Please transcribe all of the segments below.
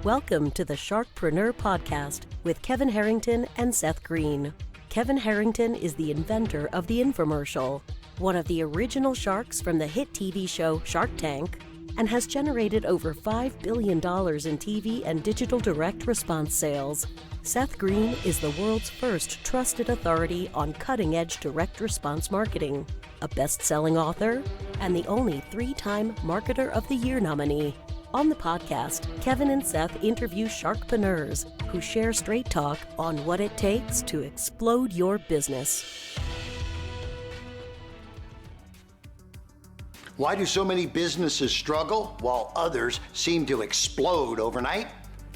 Welcome to the Sharkpreneur podcast with Kevin Harrington and Seth Greene. Kevin Harrington is the inventor of the infomercial, one of the original sharks from the hit TV show Shark Tank, and has generated over $5 billion in TV and digital direct response sales. Seth Greene is the world's first trusted authority on cutting-edge direct response marketing, a best-selling author, and the only 3-time Marketer of the Year nominee. On the podcast, Kevin and Seth interview sharkpreneurs who share straight talk on what it takes to explode your business. Why do so many businesses struggle while others seem to explode overnight?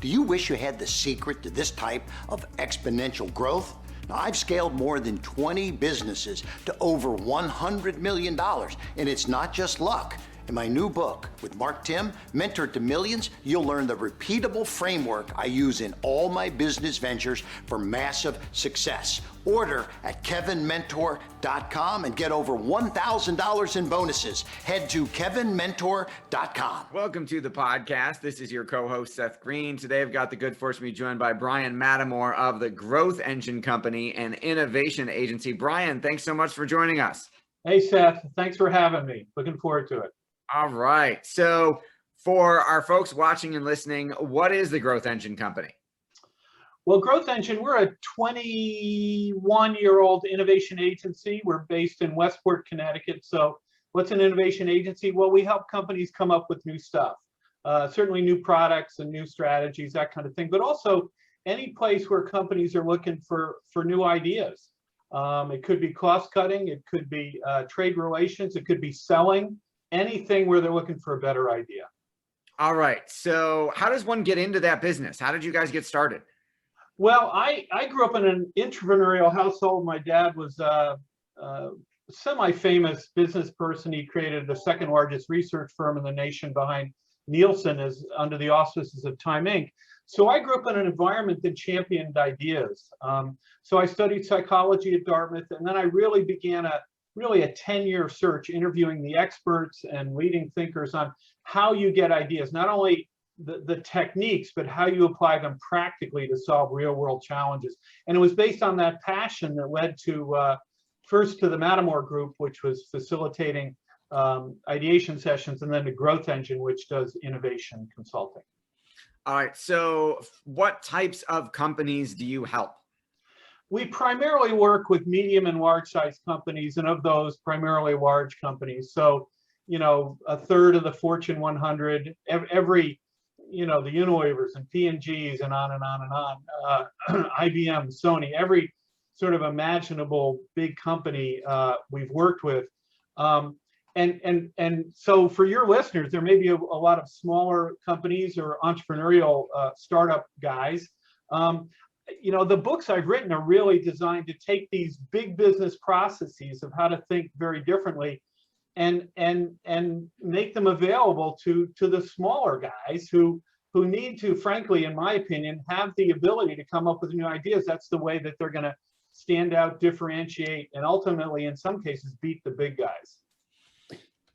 Do you wish you had the secret to this type of exponential growth? Now, I've scaled more than 20 businesses to over $100 million, and it's not just luck. In my new book with Mark Tim, Mentor to Millions, you'll learn the repeatable framework I use in all my business ventures for massive success. Order at kevinmentor.com and get over $1,000 in bonuses. Head to kevinmentor.com. Welcome to the podcast. This is your co-host, Seth Greene. Today, I've got the good fortune to be joined by Bryan Mattimore of the Growth Engine Company and Innovation Agency. Bryan, thanks so much for joining us. Hey, Seth. Thanks for having me. Looking forward to it. All right. So for our folks watching and listening, what is the Growth Engine Company? Well, Growth Engine, we're a 21-year-old innovation agency. We're based in Westport, Connecticut. So what's an innovation agency? Well, we help companies come up with new stuff, certainly new products and new strategies, that kind of thing, but also any place where companies are looking for new ideas. It could be cost cutting, it could be trade relations, it could be selling. Anything where they're looking for a better idea. All right. So how does one get into that business? How did you guys get started? Well, I grew up in an entrepreneurial household. My dad was a semi-famous business person. He created the second largest research firm in the nation behind Nielsen as under the auspices of Time Inc. So I grew up in an environment that championed ideas. So I studied psychology at Dartmouth, and then I really began a 10-year search interviewing the experts and leading thinkers on how you get ideas, not only the techniques, but how you apply them practically to solve real world challenges. And it was based on that passion that led to first to the Mattimore Group, which was facilitating ideation sessions, and then the Growth Engine, which does innovation consulting. All right. So what types of companies do you help? We primarily work with medium and large size companies, and of those, primarily large companies. So, a third of the Fortune 100, every, the Unilevers and P&Gs and on and on and on, IBM, Sony, every sort of imaginable big company we've worked with. And so for your listeners, there may be a lot of smaller companies or entrepreneurial startup guys. The books I've written are really designed to take these big business processes of how to think very differently and make them available to the smaller guys who need to, frankly, in my opinion, have the ability to come up with new ideas. That's the way that they're going to stand out, differentiate, and ultimately, in some cases, beat the big guys.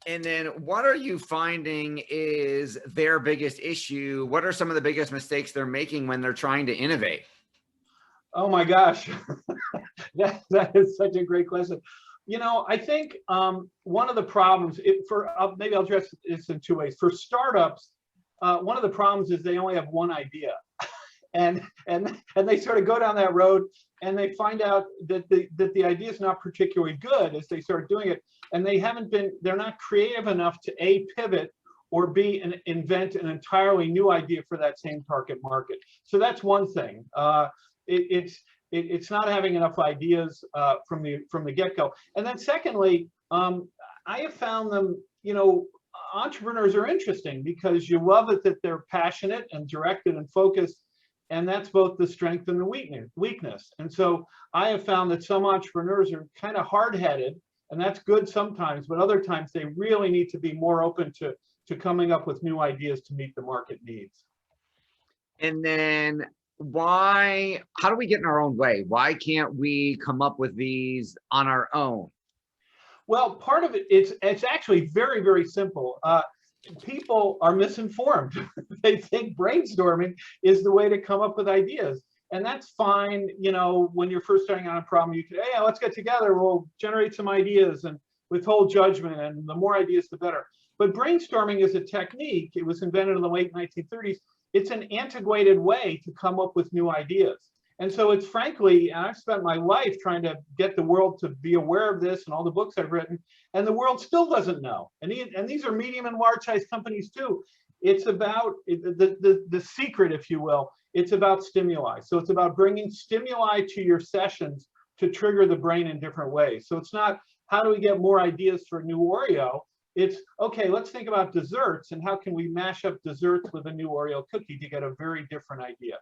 And then what are you finding is their biggest issue? What are some of the biggest mistakes they're making when they're trying to innovate? Oh my gosh, that is such a great question. I think one of the problems, maybe I'll address this in two ways. For startups, one of the problems is they only have one idea, and they sort of go down that road, and they find out that the idea is not particularly good as they start doing it, and they're not creative enough to A, pivot, or B, invent an entirely new idea for that same target market. So that's one thing. It's not having enough ideas from the get-go. And then secondly, I have found them, entrepreneurs are interesting because you love it that they're passionate and directed and focused, and that's both the strength and the weakness. And so I have found that some entrepreneurs are kind of hard-headed, and that's good sometimes, but other times they really need to be more open to coming up with new ideas to meet the market needs. And then how do we get in our own way? Why can't we come up with these on our own? Well, part of it, it's actually very, very simple. people are misinformed. They think brainstorming is the way to come up with ideas. And that's fine, you know, when you're first starting on a problem, you can, hey, let's get together, we'll generate some ideas and withhold judgment, and the more ideas, the better. But brainstorming is a technique. It was invented in the late 1930s. It's an antiquated way to come up with new ideas. And so it's frankly, and I've spent my life trying to get the world to be aware of this and all the books I've written, and the world still doesn't know. And these are medium and large size companies too. It's about the secret, if you will. It's about stimuli. So it's about bringing stimuli to your sessions to trigger the brain in different ways. So it's not, how do we get more ideas for a new Oreo? It's, okay, let's think about desserts and how can we mash up desserts with a new Oreo cookie to get a very different idea.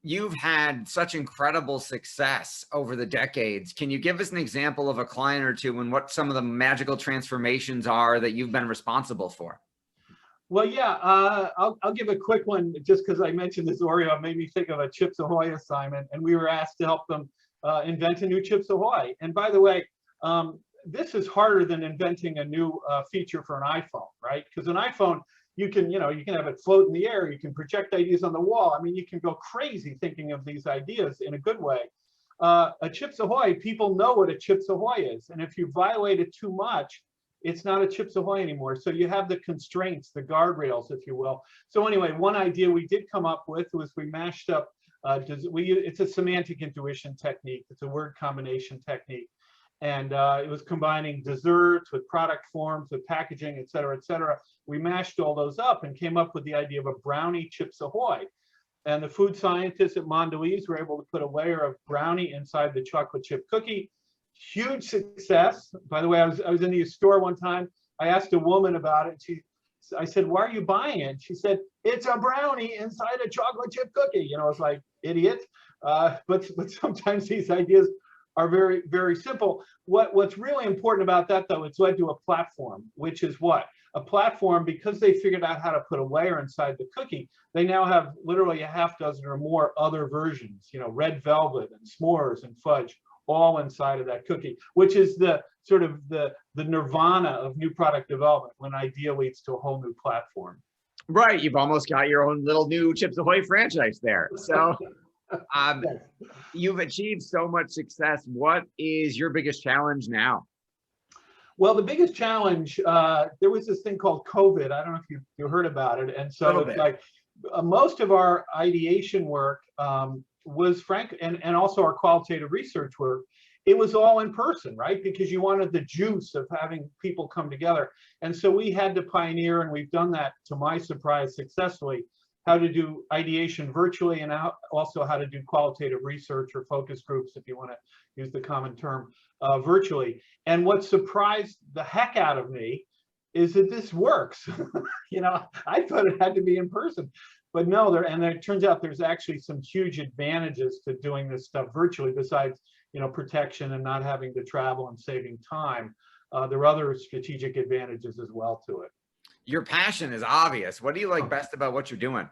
You've had such incredible success over the decades. Can you give us an example of a client or two and what some of the magical transformations are that you've been responsible for? Well, yeah, I'll give a quick one just because I mentioned this Oreo. It made me think of a Chips Ahoy assignment, and we were asked to help them invent a new Chips Ahoy. And by the way, this is harder than inventing a new feature for an iPhone, right? Because an iPhone, you can have it float in the air, you can project ideas on the wall. I mean, you can go crazy thinking of these ideas in a good way. A Chips Ahoy, people know what a Chips Ahoy is. And if you violate it too much, it's not a Chips Ahoy anymore. So you have the constraints, the guardrails, if you will. So anyway, one idea we did come up with was we mashed up, it's a semantic intuition technique. It's a word combination technique. And it was combining desserts with product forms, with packaging, et cetera, et cetera. We mashed all those up and came up with the idea of a brownie Chips Ahoy. And the food scientists at Mondelez were able to put a layer of brownie inside the chocolate chip cookie. Huge success. By the way, I was in the store one time. I asked a woman about it. I said, why are you buying it? She said, it's a brownie inside a chocolate chip cookie. You know, I was like, idiot. But sometimes these ideas are very, very simple. What's really important about that, though, it's led to a platform, which is what? A platform, because they figured out how to put a layer inside the cookie, they now have literally a half dozen or more other versions, you know, red velvet and s'mores and fudge, all inside of that cookie, which is the sort of the nirvana of new product development, when idea leads to a whole new platform. Right. You've almost got your own little new Chips Ahoy franchise there. So you've achieved so much success. What is your biggest challenge now? Well, the biggest challenge, there was this thing called COVID. I don't know if you heard about it. And so it's like most of our ideation work was frank, and also our qualitative research work, it was all in person, right? Because you wanted the juice of having people come together. And so we had to pioneer, and we've done that, to my surprise, successfully, how to do ideation virtually, and also how to do qualitative research or focus groups, if you want to use the common term, virtually. And what surprised the heck out of me is that this works. You know, I thought it had to be in person, but no, and it turns out there's actually some huge advantages to doing this stuff virtually, besides, you know, protection and not having to travel and saving time. There are other strategic advantages as well to it. Your passion is obvious. What do you like best about what you're doing?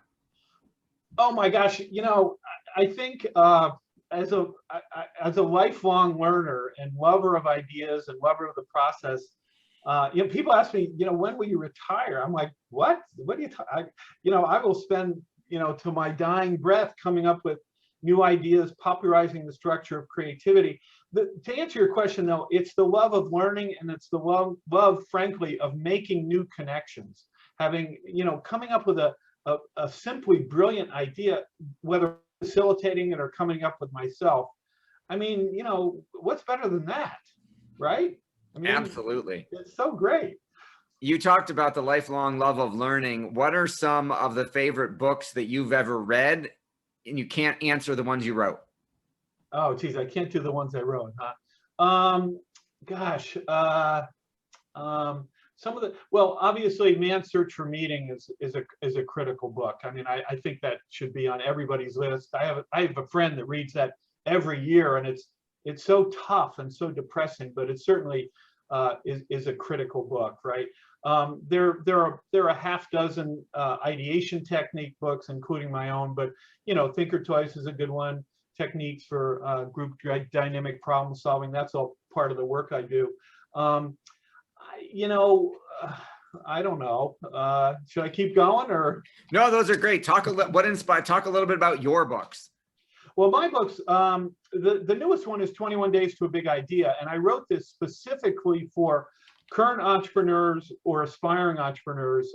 Oh my gosh, you know, I think as a lifelong learner and lover of ideas and lover of the process, you know, people ask me, you know, when will you retire? I'm like, what? What do you? You know, I will spend, you know, to my dying breath coming up with new ideas, popularizing the structure of creativity. To answer your question, though, it's the love of learning, and it's the love, frankly, of making new connections. Having, you know, coming up with a simply brilliant idea, whether facilitating it or coming up with myself. I mean, you know, what's better than that, right? I mean, absolutely. It's so great. You talked about the lifelong love of learning. What are some of the favorite books that you've ever read? And you can't answer the ones you wrote. Oh, geez, I can't do the ones I wrote, huh? Gosh, some of the, well, obviously, Man's Search for Meaning is a critical book. I mean, I think that should be on everybody's list. I have a friend that reads that every year, and it's so tough and so depressing, but it certainly is a critical book, right? There are a half dozen ideation technique books, including my own, but, you know, Think or Twice is a good one. Techniques for group dynamic problem solving, that's all part of the work I do. You know, I don't know. Should I keep going or? No, those are great. Talk a little bit about your books. Well, my books, the newest one is 21 Days to a Big Idea. And I wrote this specifically for current entrepreneurs or aspiring entrepreneurs.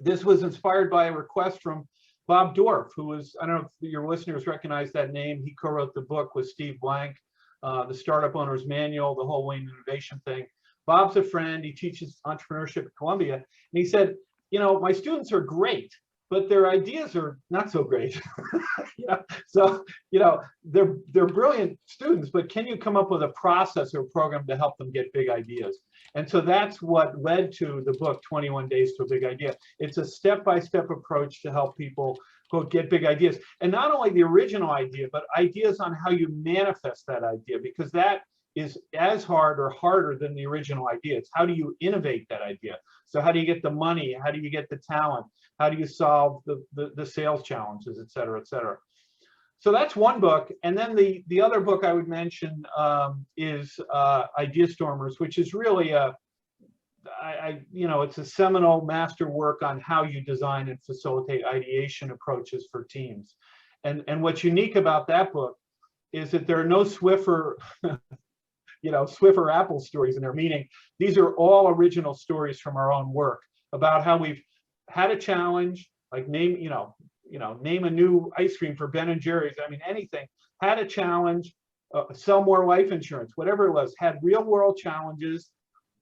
This was inspired by a request from Bob Dorff, who was, I don't know if your listeners recognize that name. He co-wrote the book with Steve Blank, the Startup Owner's Manual, the whole Wayne Innovation thing. Bob's a friend. He teaches entrepreneurship at Columbia. And he said, my students are great, but their ideas are not so great. So, they're brilliant students, but can you come up with a process or a program to help them get big ideas? And so that's what led to the book, 21 Days to a Big Idea. It's a step-by-step approach to help people, quote, get big ideas. And not only the original idea, but ideas on how you manifest that idea, because that is as hard or harder than the original idea. It's how do you innovate that idea? So how do you get the money? How do you get the talent? How do you solve the sales challenges, et cetera, et cetera? So that's one book. And then the other book I would mention is Idea Stormers, which is really it's a seminal masterwork on how you design and facilitate ideation approaches for teams. And what's unique about that book is that there are no Swiffer Swiffer Apple stories in there, meaning these are all original stories from our own work about how we've had a challenge, like name a new ice cream for Ben and Jerry's. I mean, anything, had a challenge, sell more life insurance, whatever it was, had real world challenges,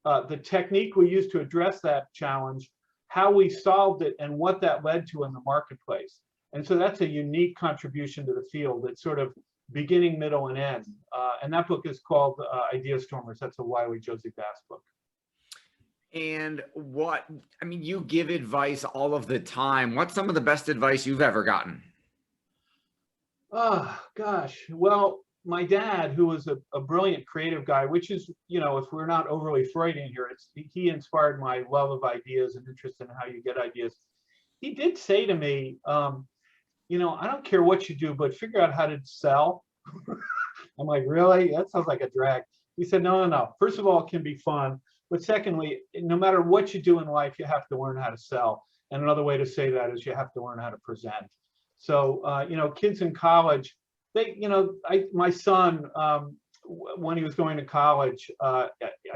the technique we used to address that challenge, how we solved it, and what that led to in the marketplace. And so that's a unique contribution to the field. It's sort of beginning, middle, and end. And that book is called Idea Stormers. That's a Wiley Josie Bass book. And you give advice all of the time. What's some of the best advice you've ever gotten? Oh, gosh. Well, my dad, who was a brilliant creative guy, which is, if we're not overly Freudian here, he inspired my love of ideas and interest in how you get ideas. He did say to me, I don't care what you do, but figure out how to sell. I'm like, really? That sounds like a drag. He said, no. First of all, it can be fun. But secondly, no matter what you do in life, you have to learn how to sell. And another way to say that is you have to learn how to present. So, kids in college, my son, when he was going to college, I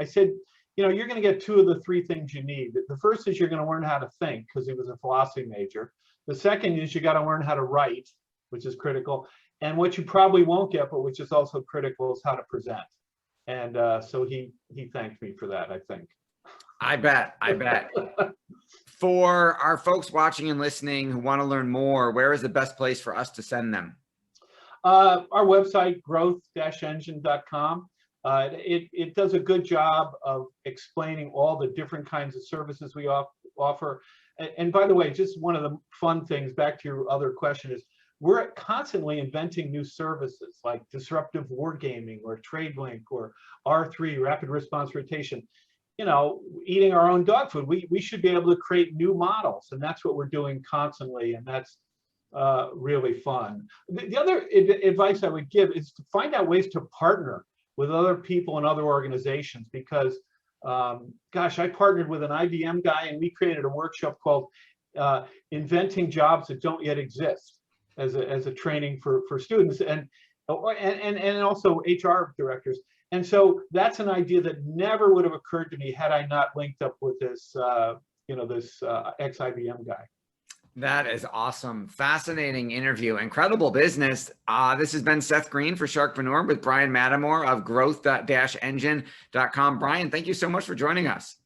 said, you're going to get two of the three things you need. The first is you're going to learn how to think, because he was a philosophy major. The second is you got to learn how to write, which is critical. And what you probably won't get, but which is also critical, is how to present. And so he thanked me for that, I think. I bet. For our folks watching and listening who want to learn more, where is the best place for us to send them? Our website, growth-engine.com. It does a good job of explaining all the different kinds of services we offer. And by the way, just one of the fun things, back to your other question, is we're constantly inventing new services like disruptive wargaming or TradeLink or R3, rapid response rotation. Eating our own dog food, we should be able to create new models, and that's what we're doing constantly, and that's really fun. The other advice I would give is to find out ways to partner with other people and other organizations, because I partnered with an IBM guy, and we created a workshop called Inventing Jobs That Don't Yet Exist as a training for students and also HR directors. And so that's an idea that never would have occurred to me had I not linked up with this ex-IBM guy. That is awesome. Fascinating interview. Incredible business. This has been Seth Greene for Sharkpreneur with Bryan Mattimore of growth-engine.com. Bryan, thank you so much for joining us.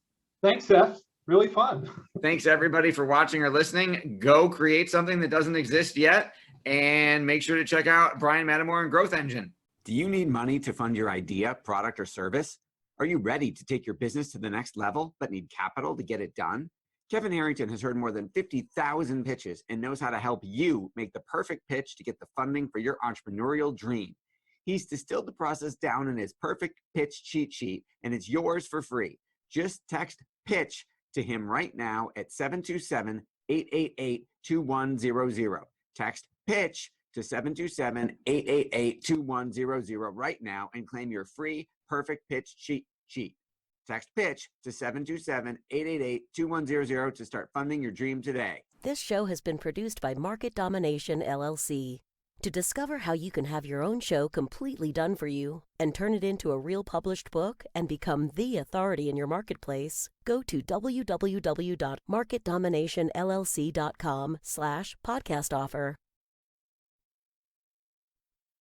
Thanks, Seth. Really fun. Thanks, everybody, for watching or listening. Go create something that doesn't exist yet, and make sure to check out Bryan Mattimore and Growth Engine. Do you need money to fund your idea, product, or service? Are you ready to take your business to the next level but need capital to get it done? Kevin Harrington has heard more than 50,000 pitches and knows how to help you make the perfect pitch to get the funding for your entrepreneurial dream. He's distilled the process down in his perfect pitch cheat sheet, and it's yours for free. Just text PITCH to him right now at 727-888-2100. Text PITCH to 727-888-2100 right now and claim your free perfect pitch cheat sheet. Text PITCH to 727-888-2100 to start funding your dream today. This show has been produced by Market Domination, LLC. To discover how you can have your own show completely done for you and turn it into a real published book and become the authority in your marketplace, go to www.marketdominationllc.com/podcast offer.